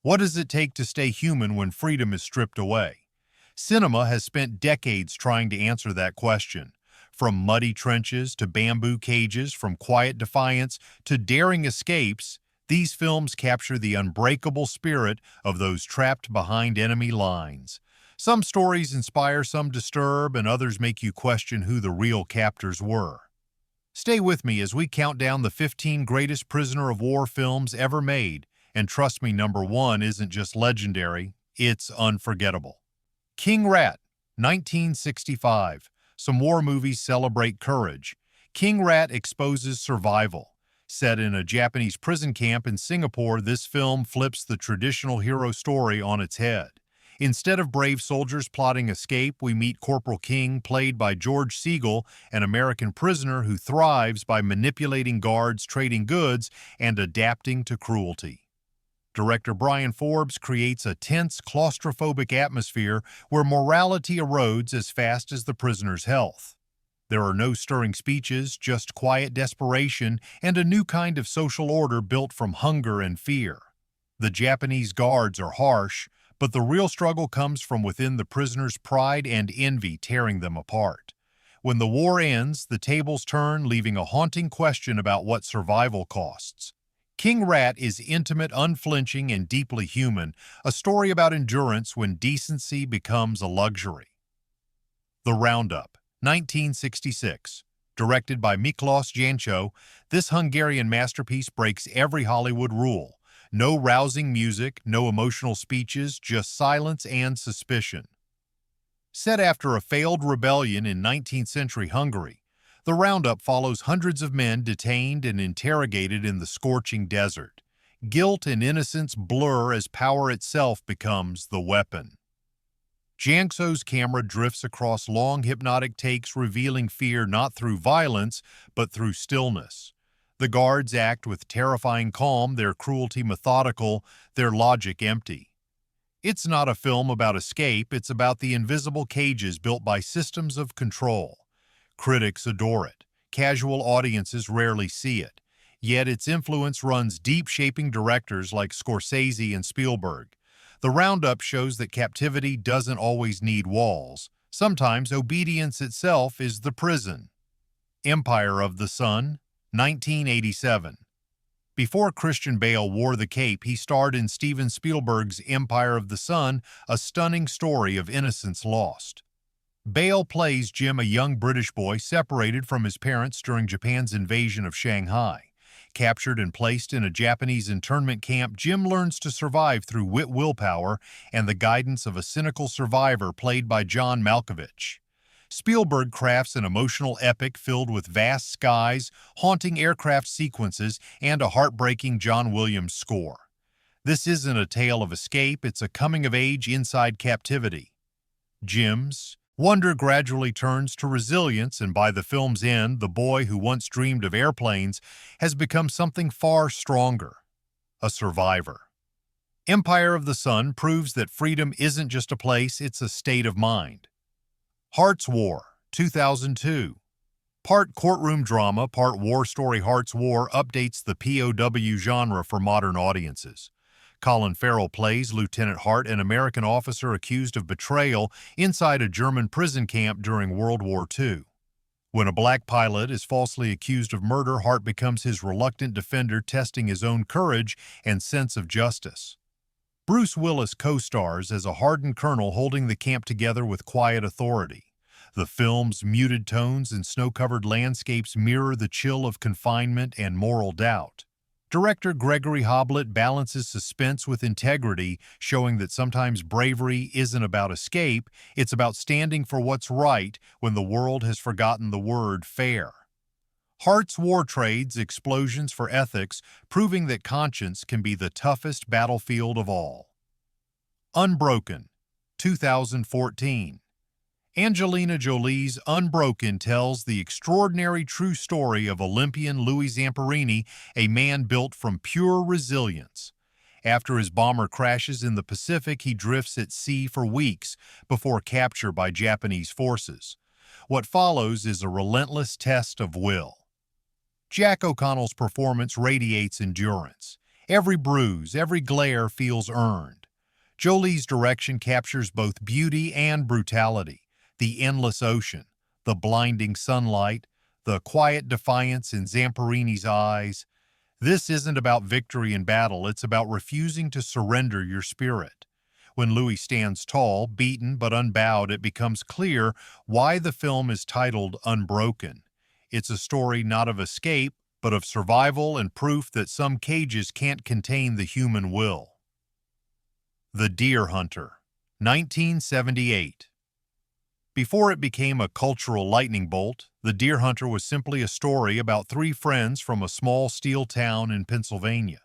What does it take to stay human when freedom is stripped away? Cinema has spent decades trying to answer that question. From muddy trenches to bamboo cages, from quiet defiance to daring escapes, these films capture the unbreakable spirit of those trapped behind enemy lines. Some stories inspire, some disturb, and others make you question who the real captors were. Stay with me as we count down the 15 greatest prisoner of war films ever made, and trust me, number one isn't just legendary, it's unforgettable. King Rat, 1965. Some war movies celebrate courage. King Rat exposes survival. Set in a Japanese prison camp in Singapore, this film flips the traditional hero story on its head. Instead of brave soldiers plotting escape, we meet Corporal King, played by George Segal, an American prisoner who thrives by manipulating guards, trading goods, and adapting to cruelty. Director Brian Forbes creates a tense, claustrophobic atmosphere where morality erodes as fast as the prisoner's health. There are no stirring speeches, just quiet desperation and a new kind of social order built from hunger and fear. The Japanese guards are harsh, but the real struggle comes from within the prisoners' pride and envy tearing them apart. When the war ends, the tables turn, leaving a haunting question about what survival costs. King Rat is intimate, unflinching, and deeply human, a story about endurance when decency becomes a luxury. The Roundup, 1966. Directed by Miklos Jancho, this Hungarian masterpiece breaks every Hollywood rule. No rousing music, no emotional speeches, just silence and suspicion. Set after a failed rebellion in 19th century Hungary, the Roundup follows hundreds of men detained and interrogated in the scorching desert. Guilt and innocence blur as power itself becomes the weapon. Jancho's camera drifts across long hypnotic takes, revealing fear not through violence, but through stillness. The guards act with terrifying calm, their cruelty methodical, their logic empty. It's not a film about escape, it's about the invisible cages built by systems of control. Critics adore it. Casual audiences rarely see it. Yet its influence runs deep, shaping directors like Scorsese and Spielberg. The Roundup shows that captivity doesn't always need walls. Sometimes obedience itself is the prison. Empire of the Sun, 1987. Before Christian Bale wore the cape, he starred in Steven Spielberg's Empire of the Sun, a stunning story of innocence lost. Bale plays Jim, a young British boy separated from his parents during Japan's invasion of Shanghai. Captured and placed in a Japanese internment camp, Jim learns to survive through willpower and the guidance of a cynical survivor played by John Malkovich. Spielberg crafts an emotional epic filled with vast skies, haunting aircraft sequences, and a heartbreaking John Williams score. This isn't a tale of escape, it's a coming-of-age inside captivity. Jim's wonder gradually turns to resilience, and by the film's end, the boy who once dreamed of airplanes has become something far stronger, a survivor. Empire of the Sun proves that freedom isn't just a place, it's a state of mind. Hart's War, 2002. Part courtroom drama, part war story, Hart's War updates the POW genre for modern audiences. Colin Farrell plays Lieutenant Hart, an American officer accused of betrayal inside a German prison camp during World War II. When a black pilot is falsely accused of murder, Hart becomes his reluctant defender, testing his own courage and sense of justice. Bruce Willis co-stars as a hardened colonel holding the camp together with quiet authority. The film's muted tones and snow-covered landscapes mirror the chill of confinement and moral doubt. Director Gregory Hoblit balances suspense with integrity, showing that sometimes bravery isn't about escape, it's about standing for what's right when the world has forgotten the word fair. Hart's War trades explosions for ethics, proving that conscience can be the toughest battlefield of all. Unbroken, 2014. Angelina Jolie's Unbroken tells the extraordinary true story of Olympian Louis Zamperini, a man built from pure resilience. After his bomber crashes in the Pacific, he drifts at sea for weeks before capture by Japanese forces. What follows is a relentless test of will. Jack O'Connell's performance radiates endurance. Every bruise, every glare feels earned. Jolie's direction captures both beauty and brutality, the endless ocean, the blinding sunlight, the quiet defiance in Zamperini's eyes. This isn't about victory in battle, it's about refusing to surrender your spirit. When Louis stands tall, beaten but unbowed, it becomes clear why the film is titled Unbroken. It's a story not of escape, but of survival and proof that some cages can't contain the human will. The Deer Hunter, 1978. Before it became a cultural lightning bolt, The Deer Hunter was simply a story about three friends from a small steel town in Pennsylvania.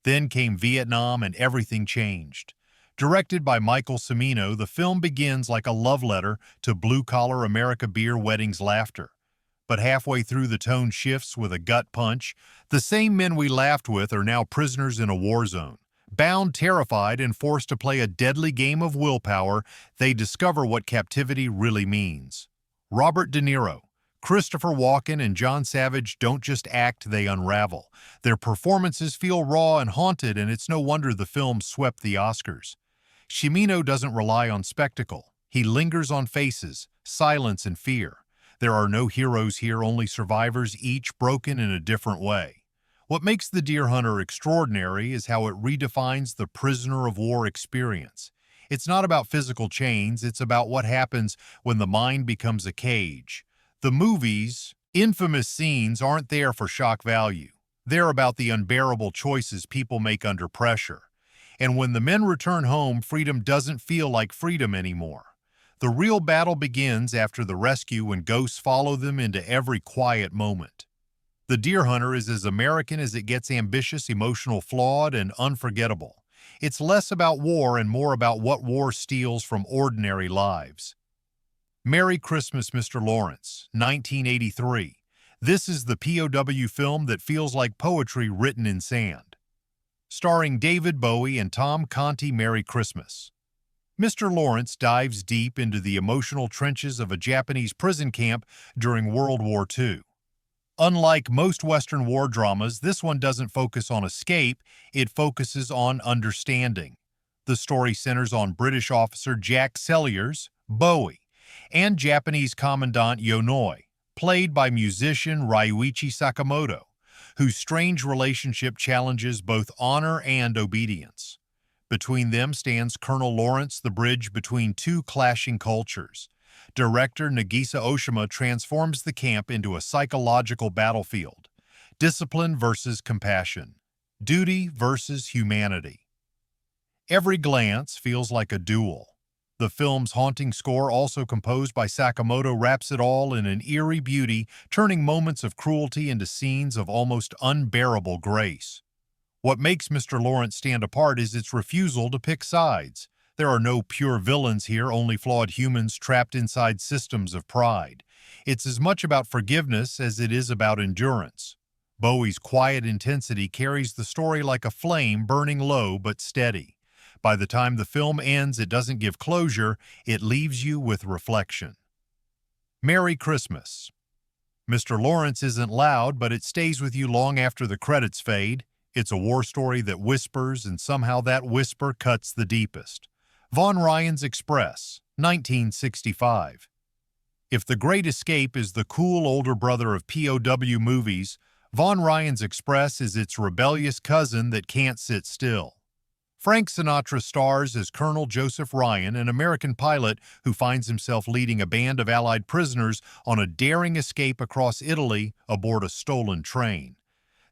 Then came Vietnam and everything changed. Directed by Michael Cimino, the film begins like a love letter to blue-collar America beer weddings laughter. But halfway through the tone shifts with a gut punch. The same men we laughed with are now prisoners in a war zone. Bound, terrified, and forced to play a deadly game of willpower, they discover what captivity really means. Robert De Niro, Christopher Walken, and John Savage don't just act, they unravel. Their performances feel raw and haunted, and it's no wonder the film swept the Oscars. Cimino doesn't rely on spectacle. He lingers on faces, silence, and fear. There are no heroes here, only survivors, each broken in a different way. What makes The Deer Hunter extraordinary is how it redefines the prisoner of war experience. It's not about physical chains, it's about what happens when the mind becomes a cage. The movie's infamous scenes aren't there for shock value. They're about the unbearable choices people make under pressure. And when the men return home, freedom doesn't feel like freedom anymore. The real battle begins after the rescue when ghosts follow them into every quiet moment. The Deer Hunter is as American as it gets, ambitious, emotional, flawed, and unforgettable. It's less about war and more about what war steals from ordinary lives. Merry Christmas, Mr. Lawrence, 1983. This is the POW film that feels like poetry written in sand. Starring David Bowie and Tom Conti, Merry Christmas. Mr. Lawrence dives deep into the emotional trenches of a Japanese prison camp during World War II. Unlike most Western war dramas, this one doesn't focus on escape, it focuses on understanding. The story centers on British officer Jack Celliers, Bowie, and Japanese Commandant Yonoi, played by musician Ryuichi Sakamoto, whose strange relationship challenges both honor and obedience. Between them stands Colonel Lawrence, the bridge between two clashing cultures. Director Nagisa Oshima transforms the camp into a psychological battlefield. Discipline versus compassion. Duty versus humanity. Every glance feels like a duel. The film's haunting score, also composed by Sakamoto, wraps it all in an eerie beauty, turning moments of cruelty into scenes of almost unbearable grace. What makes Mr. Lawrence stand apart is its refusal to pick sides. There are no pure villains here, only flawed humans trapped inside systems of pride. It's as much about forgiveness as it is about endurance. Bowie's quiet intensity carries the story like a flame, burning low but steady. By the time the film ends, it doesn't give closure, it leaves you with reflection. Merry Christmas. Mr. Lawrence isn't loud, but it stays with you long after the credits fade. It's a war story that whispers, and somehow that whisper cuts the deepest. Von Ryan's Express, 1965. If The Great Escape is the cool older brother of POW movies, Von Ryan's Express is its rebellious cousin that can't sit still. Frank Sinatra stars as Colonel Joseph Ryan, an American pilot who finds himself leading a band of Allied prisoners on a daring escape across Italy aboard a stolen train.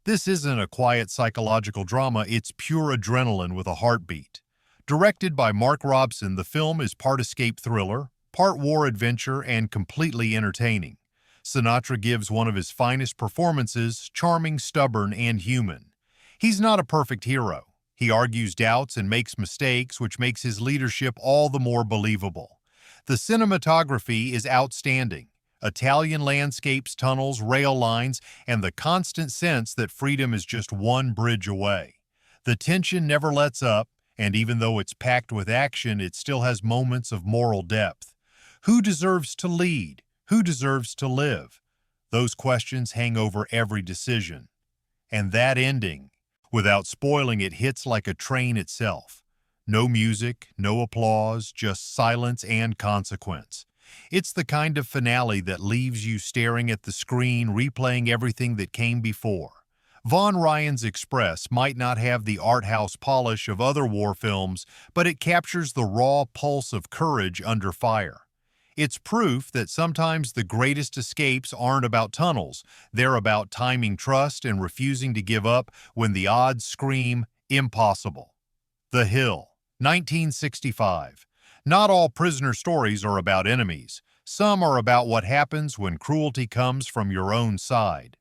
This isn't a quiet psychological drama, it's pure adrenaline with a heartbeat. Directed by Mark Robson, the film is part escape thriller, part war adventure, and completely entertaining. Sinatra gives one of his finest performances, charming, stubborn, and human. He's not a perfect hero. He argues doubts and makes mistakes, which makes his leadership all the more believable. The cinematography is outstanding. Italian landscapes, tunnels, rail lines, and the constant sense that freedom is just one bridge away. The tension never lets up, and even though it's packed with action, it still has moments of moral depth. Who deserves to lead? Who deserves to live? Those questions hang over every decision. And that ending, Without spoiling, it hits like a train itself. No music, no applause, just silence and consequence. It's the kind of finale that leaves you staring at the screen, replaying everything that came before. Von Ryan's Express might not have the art house polish of other war films, but it captures the raw pulse of courage under fire. It's proof that sometimes the greatest escapes aren't about tunnels, they're about timing trust and refusing to give up when the odds scream impossible. The Hill, 1965. Not all prisoner stories are about enemies. Some are about what happens when cruelty comes from your own side.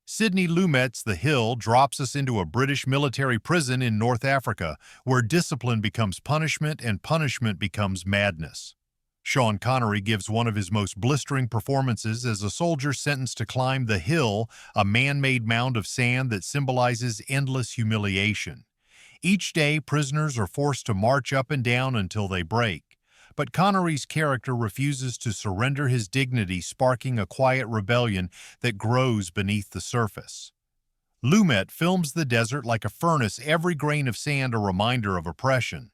Sidney Lumet's The Hill drops us into a British military prison in North Africa, where discipline becomes punishment and punishment becomes madness. Sean Connery gives one of his most blistering performances as a soldier sentenced to climb the hill, a man-made mound of sand that symbolizes endless humiliation. Each day, prisoners are forced to march up and down until they break. But Connery's character refuses to surrender his dignity, sparking a quiet rebellion that grows beneath the surface. Lumet films the desert like a furnace, every grain of sand a reminder of oppression.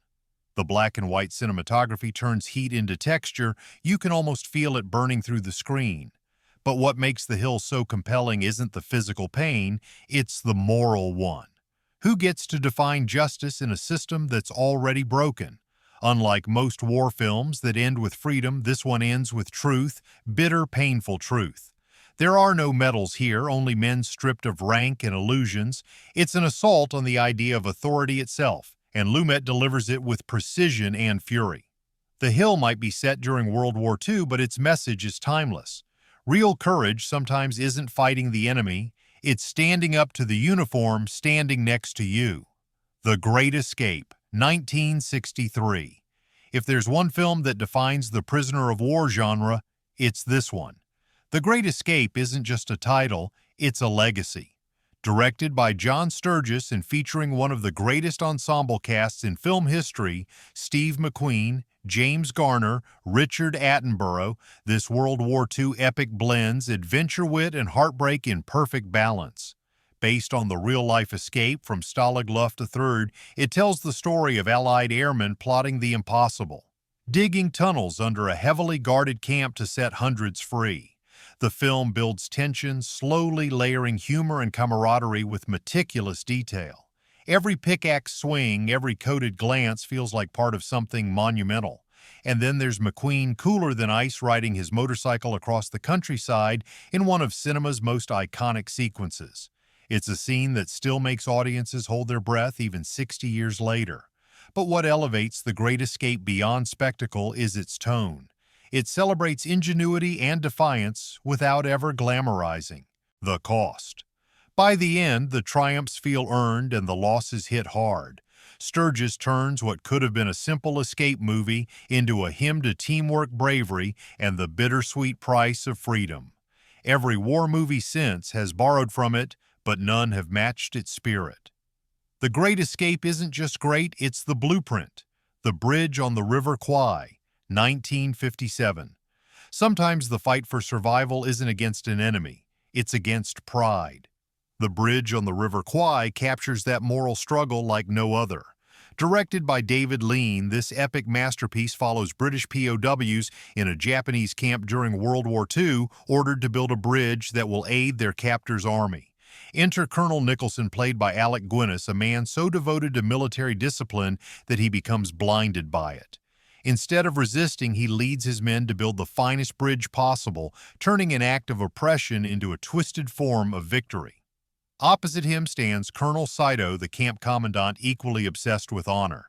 The black and white cinematography turns heat into texture. You can almost feel it burning through the screen. But what makes The Hill so compelling isn't the physical pain, it's the moral one. Who gets to define justice in a system that's already broken? Unlike most war films that end with freedom, this one ends with truth, bitter, painful truth. There are no medals here, only men stripped of rank and illusions. It's an assault on the idea of authority itself, and Lumet delivers it with precision and fury. The Hill might be set during World War II, but its message is timeless. Real courage sometimes isn't fighting the enemy, it's standing up to the uniform standing next to you. The Great Escape, 1963. If there's one film that defines the prisoner of war genre, it's this one. The Great Escape isn't just a title, it's a legacy. Directed by John Sturges and featuring one of the greatest ensemble casts in film history, Steve McQueen, James Garner, Richard Attenborough, this World War II epic blends adventure, wit, and heartbreak in perfect balance. Based on the real-life escape from Stalag Luft III, it tells the story of Allied airmen plotting the impossible, digging tunnels under a heavily guarded camp to set hundreds free. The film builds tension, slowly layering humor and camaraderie with meticulous detail. Every pickaxe swing, every coded glance feels like part of something monumental. And then there's McQueen, cooler than ice, riding his motorcycle across the countryside in one of cinema's most iconic sequences. It's a scene that still makes audiences hold their breath even 60 years later. But what elevates The Great Escape beyond spectacle is its tone. It celebrates ingenuity and defiance without ever glamorizing the cost. By the end, the triumphs feel earned and the losses hit hard. Sturges turns what could have been a simple escape movie into a hymn to teamwork, bravery, and the bittersweet price of freedom. Every war movie since has borrowed from it, but none have matched its spirit. The Great Escape isn't just great, it's the blueprint. The Bridge on the River Kwai, 1957. Sometimes the fight for survival isn't against an enemy, it's against pride. The Bridge on the River Kwai captures that moral struggle like no other. Directed by David Lean, this epic masterpiece follows British POWs in a Japanese camp during World War II, ordered to build a bridge that will aid their captor's army. Enter Colonel Nicholson, played by Alec Guinness, a man so devoted to military discipline that he becomes blinded by it. Instead of resisting, he leads his men to build the finest bridge possible, turning an act of oppression into a twisted form of victory. Opposite him stands Colonel Saito, the camp commandant, equally obsessed with honor.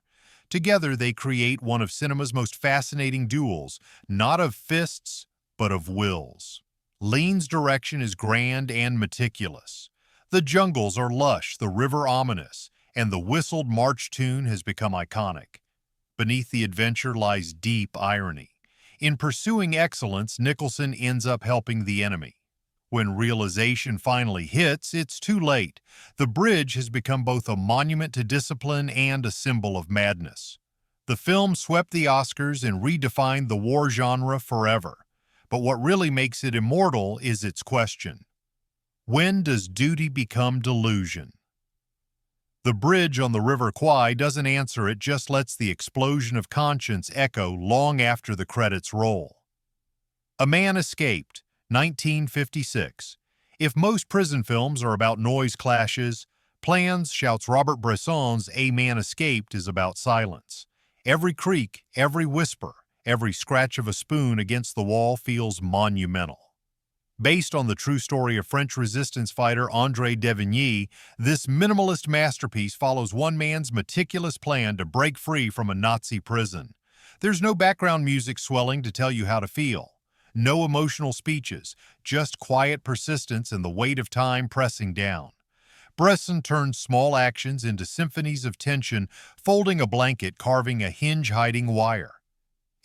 Together, they create one of cinema's most fascinating duels, not of fists, but of wills. Lean's direction is grand and meticulous. The jungles are lush, the river ominous, and the whistled march tune has become iconic. Beneath the adventure lies deep irony. In pursuing excellence, Nicholson ends up helping the enemy. When realization finally hits, it's too late. The bridge has become both a monument to discipline and a symbol of madness. The film swept the Oscars and redefined the war genre forever. But what really makes it immortal is its question. When does duty become delusion? The bridge on the River Kwai doesn't answer, it just lets the explosion of conscience echo long after the credits roll. A Man Escaped, 1956. If most prison films are about noise clashes, Plans shouts Robert Bresson's A Man Escaped is about silence. Every creak, every whisper, every scratch of a spoon against the wall feels monumental. Based on the true story of French resistance fighter André Devigny, this minimalist masterpiece follows one man's meticulous plan to break free from a Nazi prison. There's no background music swelling to tell you how to feel. No emotional speeches, just quiet persistence and the weight of time pressing down. Bresson turns small actions into symphonies of tension, folding a blanket, carving a hinge-hiding wire.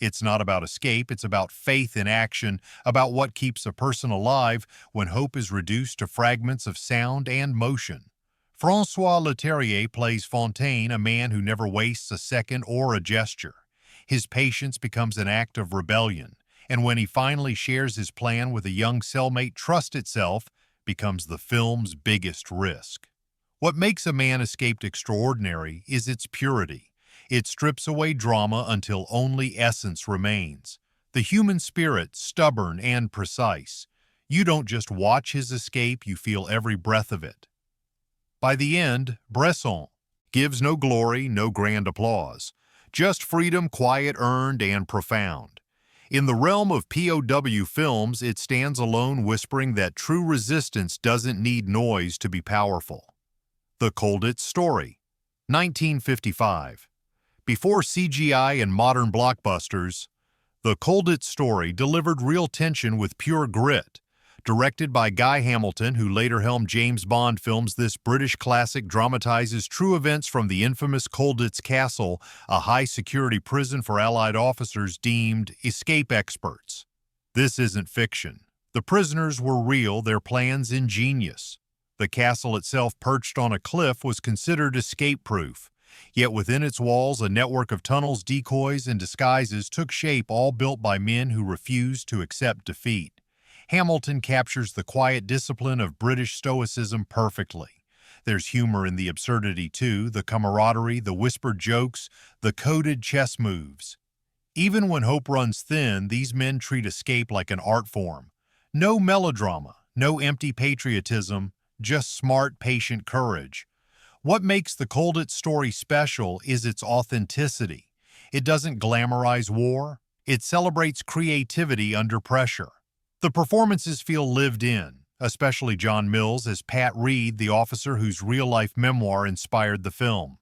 It's not about escape, it's about faith in action, about what keeps a person alive when hope is reduced to fragments of sound and motion. François Leterrier plays Fontaine, a man who never wastes a second or a gesture. His patience becomes an act of rebellion, and when he finally shares his plan with a young cellmate, trust itself becomes the film's biggest risk. What makes A Man Escaped extraordinary is its purity. It strips away drama until only essence remains. The human spirit, stubborn and precise. You don't just watch his escape, you feel every breath of it. By the end, Bresson gives no glory, no grand applause. Just freedom, quiet, earned, and profound. In the realm of POW films, it stands alone, whispering that true resistance doesn't need noise to be powerful. The Colditz Story, 1955. Before CGI and modern blockbusters, The Colditz Story delivered real tension with pure grit. Directed by Guy Hamilton, who later helmed James Bond films, this British classic dramatizes true events from the infamous Colditz Castle, a high-security prison for Allied officers deemed escape experts. This isn't fiction. The prisoners were real, their plans ingenious. The castle itself, perched on a cliff, was considered escape-proof. Yet within its walls, a network of tunnels, decoys, and disguises took shape, all built by men who refused to accept defeat. Hamilton captures the quiet discipline of British stoicism perfectly. There's humor in the absurdity too, the camaraderie, the whispered jokes, the coded chess moves. Even when hope runs thin, these men treat escape like an art form. No melodrama, no empty patriotism, just smart, patient courage. What makes the Colditz Story special is its authenticity. It doesn't glamorize war, it celebrates creativity under pressure. The performances feel lived in, especially John Mills as Pat Reed, the officer whose real-life memoir inspired the film.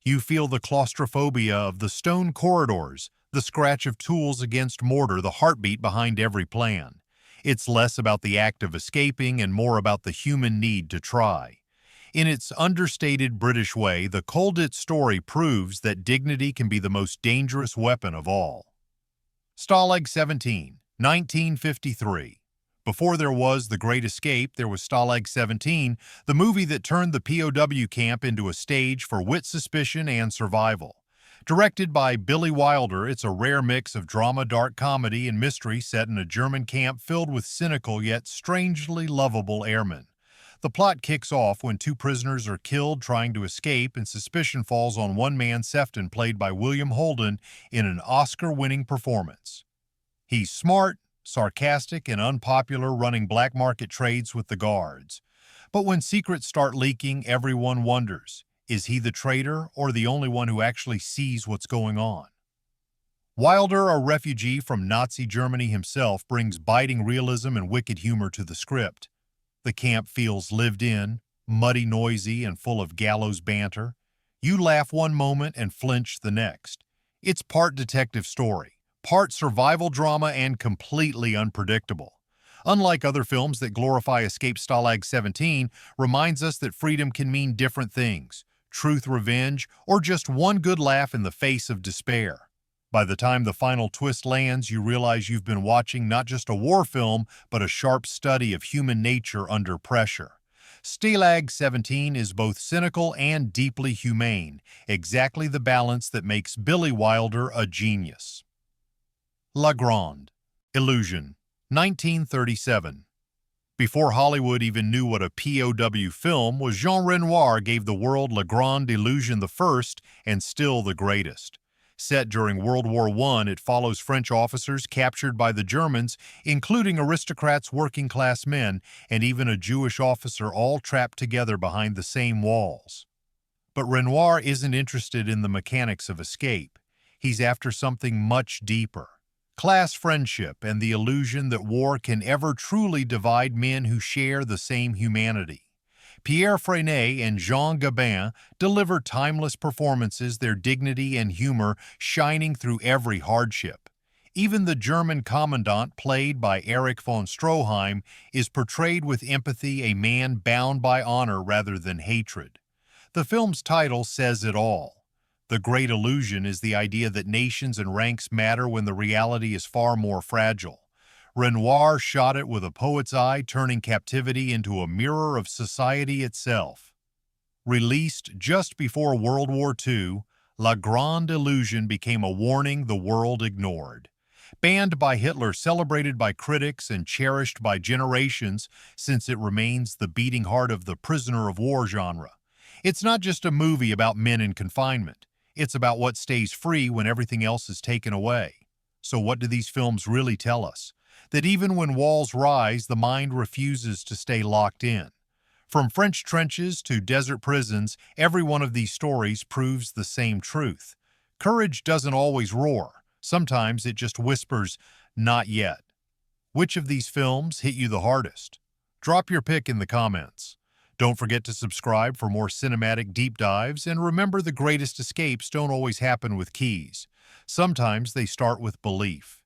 You feel the claustrophobia of the stone corridors, the scratch of tools against mortar, the heartbeat behind every plan. It's less about the act of escaping and more about the human need to try. In its understated British way, the Colditz Story proves that dignity can be the most dangerous weapon of all. Stalag 17, 1953. Before there was The Great Escape, there was Stalag 17, the movie that turned the POW camp into a stage for wit, suspicion, and survival. Directed by Billy Wilder, it's a rare mix of drama, dark comedy, and mystery set in a German camp filled with cynical yet strangely lovable airmen. The plot kicks off when two prisoners are killed trying to escape, and suspicion falls on one man, Sefton, played by William Holden, in an Oscar-winning performance. He's smart, sarcastic, and unpopular, running black market trades with the guards. But when secrets start leaking, everyone wonders, is he the traitor or the only one who actually sees what's going on? Wilder, a refugee from Nazi Germany himself, brings biting realism and wicked humor to the script. The camp feels lived in, muddy, noisy, and full of gallows banter. You laugh one moment and flinch the next. It's part detective story, part survival drama, and completely unpredictable. Unlike other films that glorify escape, Stalag 17 reminds us that freedom can mean different things: truth, revenge, or just one good laugh in the face of despair. By the time the final twist lands, you realize you've been watching not just a war film, but a sharp study of human nature under pressure. Stalag 17 is both cynical and deeply humane, exactly the balance that makes Billy Wilder a genius. La Grande Illusion, 1937. Before Hollywood even knew what a POW film was, Jean Renoir gave the world La Grande Illusion, the first and still the greatest. Set during World War I, it follows French officers captured by the Germans, including aristocrats, working-class men, and even a Jewish officer, all trapped together behind the same walls. But Renoir isn't interested in the mechanics of escape. He's after something much deeper. Class friendship and the illusion that war can ever truly divide men who share the same humanity. Pierre Freinet and Jean Gabin deliver timeless performances, their dignity and humor shining through every hardship. Even the German commandant, played by Erich von Stroheim, is portrayed with empathy, a man bound by honor rather than hatred. The film's title says it all. The Great Illusion is the idea that nations and ranks matter when the reality is far more fragile. Renoir shot it with a poet's eye, turning captivity into a mirror of society itself. Released just before World War II, La Grande Illusion became a warning the world ignored. Banned by Hitler, celebrated by critics, and cherished by generations since it remains the beating heart of the prisoner of war genre. It's not just a movie about men in confinement. It's about what stays free when everything else is taken away. So what do these films really tell us? That even when walls rise, the mind refuses to stay locked in. From French trenches to desert prisons, every one of these stories proves the same truth. Courage doesn't always roar. Sometimes it just whispers, "Not yet." Which of these films hit you the hardest? Drop your pick in the comments. Don't forget to subscribe for more cinematic deep dives, and remember, the greatest escapes don't always happen with keys. Sometimes they start with belief.